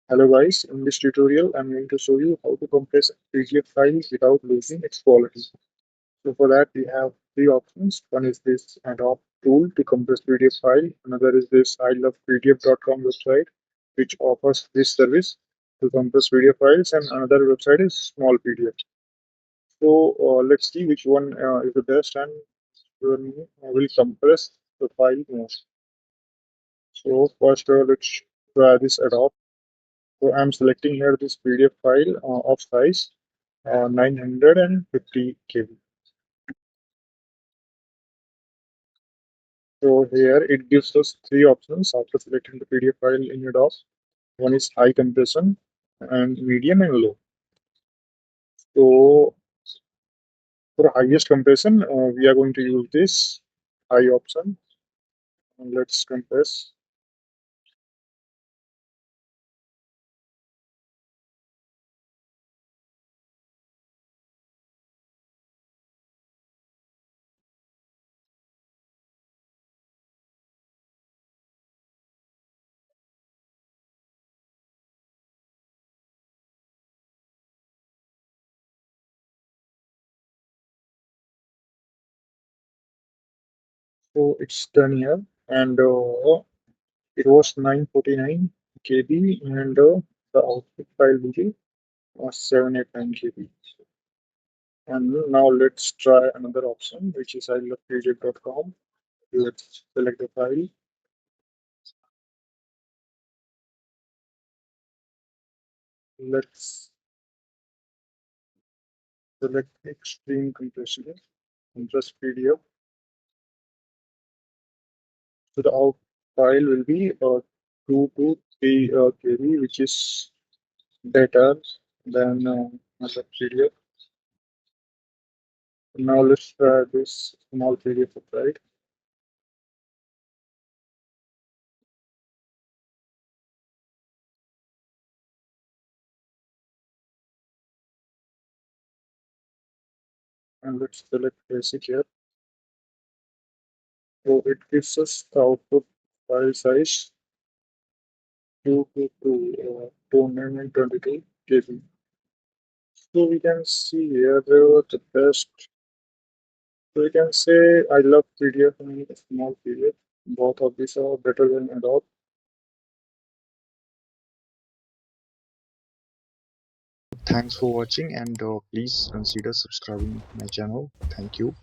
Hello guys, in this tutorial I'm going to show you how to compress a PDF file without losing its quality. So for that we have three options. One is this Adobe tool to compress PDF file. Another is this ilovepdf.com website which offers this service to compress PDF files, and another website is Small PDF. So let's see which one is the best and will compress the file most. So first let's try this Adobe. So I'm selecting here this PDF file of size 950 KB. So here it gives us three options after selecting the PDF file in your DOS. One is high compression and medium and low. So for highest compression, we are going to use this high option. And let's compress. So it's done here, and it was 949 KB, and the output file will be 789 KB. And now let's try another option, which is ilovepdf.com. Let's select the file. Let's select extreme compression, compress PDF. So the out file will be 2 to 3 KB, which is better than another PDF. Now let's try this small PDF right, and let's select basic here. So it gives us the output file size 2 to 222 KB. So we can see here the best. So we can say I love PDF and small PDF. Both of these are better than Adobe. Thanks for watching, and please consider subscribing my channel. Thank you.